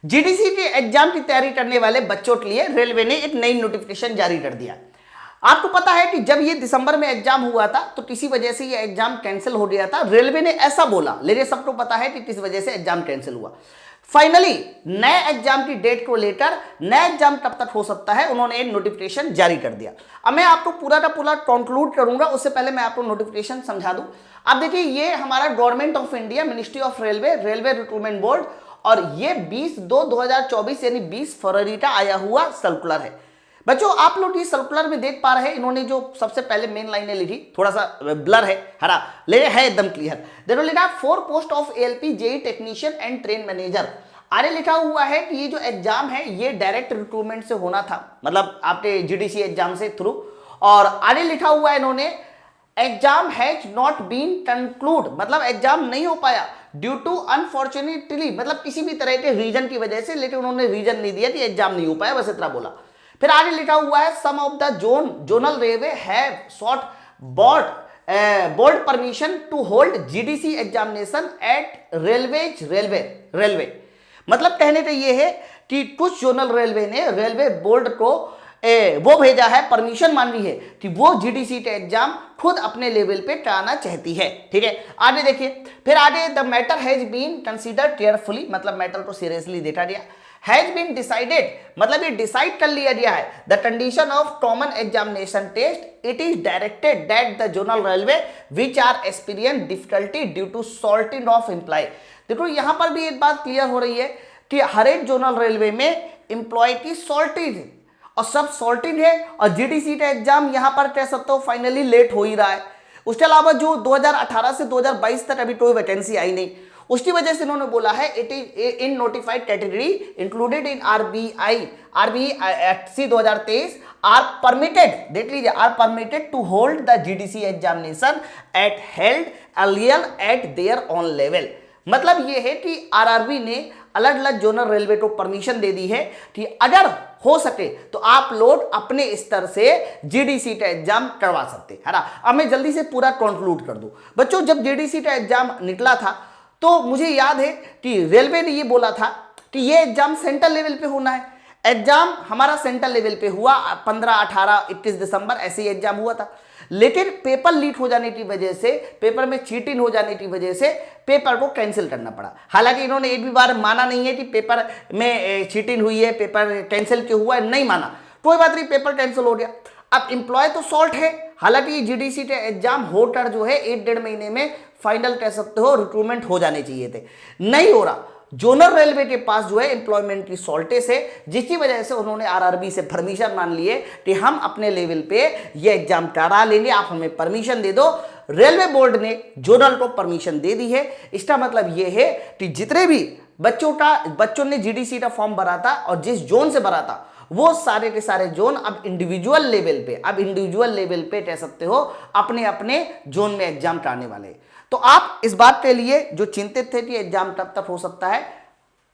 GDC के exam की तैयारी करने वाले बच्चों के लिए रेलवे ने एक नई नोटिफिकेशन जारी कर दिया। आपको पता है कि जब ये दिसंबर में एग्जाम हुआ था तो किसी वजह से ये एग्जाम कैंसिल हो गया था। रेलवे ने ऐसा बोला, लेकिन सबको पता है कि किस वजह से एग्जाम कैंसिल हुआ। फाइनली नए एग्जाम की डेट को लेकर नया एग्जाम कब तक हो सकता है, उन्होंने एक नोटिफिकेशन जारी कर दिया। अब मैं आपको पूरा का पूरा कंक्लूड करूंगा, उससे पहले मैं आपको नोटिफिकेशन समझा दूं। अब देखिए, ये हमारा government of India, ministry of railway, railway recruitment board, और ये 20/2/2024 यानी 20 फरवरी का आया हुआ सर्कुलर है। बच्चों, आप लोग ये सर्कुलर में देख पा रहे हैं, इन्होंने जो सबसे पहले मेन लाइनें लिखी, थोड़ा सा ब्लर है, हरा ले है एकदम क्लियर। देखो लिखा 4 post of ALP JE technician and train manager. आगे लिखा हुआ है कि ये जो एग्जाम है ये डायरेक्ट रिक्रूटमेंट से होना था, मतलब आपके जीडीसी एग्जाम से थ्रू। और आगे लिखा हुआ है इन्होंने exam has not been conclude, मतलब एग्जाम नहीं हो पाया ड्यू टू अनफॉर्चुनेटली, मतलब किसी भी तरह के रीजन की वजह से, लेकिन उन्होंने रीजन नहीं दिया कि एग्जाम नहीं हो पाया, बस इतना बोला। फिर आगे लिखा हुआ है some of the zonal railway have sought board permission to hold GDC examination at railway. मतलब कहने का ये है कि कुछ जोनल रेलवे ने रेलवे बोर्ड को वो भेजा है, परमिशन मान ली है कि वो जीडीसी का एग्जाम खुद अपने लेवल पे कराना चाहती है। ठीक है, आगे देखिए, फिर आगे the matter has been considered carefully, मतलब मैटर को सीरियसली देखा गया। हैज बीन डिसाइडेड, मतलब ये डिसाइड कर लिया गया है। The condition of common examination test it is directed that the zonal railway which are experience difficulty due to salting of employ. देखो यहां पर भी एक बात क्लियर हो रही है कि हर एक जोनल रेलवे में एम्प्लॉय की सॉल्टिंग है, और सब सॉल्टिंग है, और जीडीसी का एग्जाम यहां पर कह सकते हो फाइनली लेट हो ही रहा है। उसके अलावा जो 2018 से 2022 तक अभी कोई वैकेंसी आई नहीं, उसकी वजह से इन्होंने बोला है it is in notified category included in RBE act see 2023 are permitted, देख लीजिए, are permitted to hold the GDC examination at held earlier at their own level. मतलब ये है कि आरआरबी ने अलग अलग जोनल रेलवे को परमिशन दे दी है कि अगर हो सके तो आप लोग अपने स्तर से जीडीसी का एग्जाम करवा सकते है ना। अब मैं जल्दी से पूरा कंक्लूड कर दूं। बच्चों, जब जीडीसी का एग्जाम निकला था तो मुझे याद है कि रेलवे ने ये बोला था कि ये एग्जाम सेंट्रल लेवल पे होना है। एग्जाम हमारा सेंट्रल लेवल पे हुआ 15, 18, 21 दिसंबर ऐसे ही एग्जाम हुआ था। लेकिन पेपर लीक हो जाने की वजह से, पेपर में चीटिंग हो जाने की वजह से पेपर को कैंसिल करना पड़ा। हालांकि इन्होंने एक भी बार माना नहीं है कि पेपर में चीटिंग हुई है, पेपर कैंसिल क्यों हुआ है, नहीं माना। कोई बात नहीं, पेपर कैंसिल हो गया। अब एम्प्लॉय तो सॉल्ट है, हालांकि जीडीसी के एग्जाम होकर जो है 1-1.5 महीने में फाइनल कह सकते हो रिक्रूटमेंट हो जाने चाहिए थे, नहीं हो रहा। जोनल रेलवे के पास जो है एम्प्लॉयमेंट की शॉर्टेज है, जिसकी वजह से उन्होंने आरआरबी से परमिशन मान लिए कि हम अपने लेवल पे ये एग्जाम करा लेंगे, आप हमें परमिशन दे दो। रेलवे बोर्ड ने जोनल को परमिशन दे दी है। इसका मतलब ये है कि जितने भी बच्चों ने जीडीसी का फॉर्म भरा था और जिस जोन से भरा था, वो सारे के सारे जोन अब इंडिविजुअल लेवल पे कह सकते हो अपने अपने जोन में एग्जाम कराने वाले। तो आप इस बात के लिए जो चिंतित थे कि एग्जाम कब तक हो सकता है,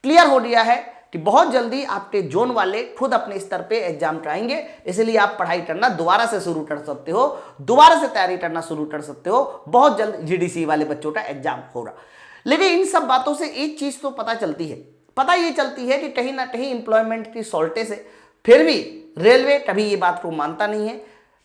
क्लियर हो गया है कि बहुत जल्दी आपके जोन वाले खुद अपने स्तर पे एग्जाम कराएंगे। इसलिए आप पढ़ाई करना दोबारा से शुरू कर सकते हो, दोबारा से तैयारी करना शुरू कर सकते हो। बहुत जल्द जीडीसी वाले बच्चों का एग्जाम होगा। लेकिन इन सब बातों से एक चीज तो पता चलती है, ये चलती है कि कहीं ना कहीं इंप्लॉयमेंट की शॉर्टेज है। फिर भी रेलवे कभी ये बात को मानता नहीं है,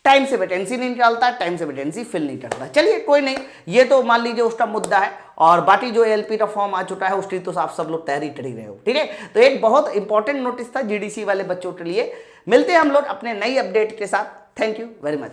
टाइम से वैकेंसी नहीं निकालता, टाइम से वैकेंसी फिल नहीं करता। चलिए कोई नहीं, ये तो मान लीजिए उसका मुद्दा है। और बाकी जो एलपी का फॉर्म आ चुका है उसकी तो आप सब लोग तैयारी कर ही रहे हो। ठीक है, तो एक बहुत इंपॉर्टेंट नोटिस था जीडीसी वाले बच्चों के लिए। मिलते हैं हम लोग अपने नई अपडेट के साथ। Thank you very much.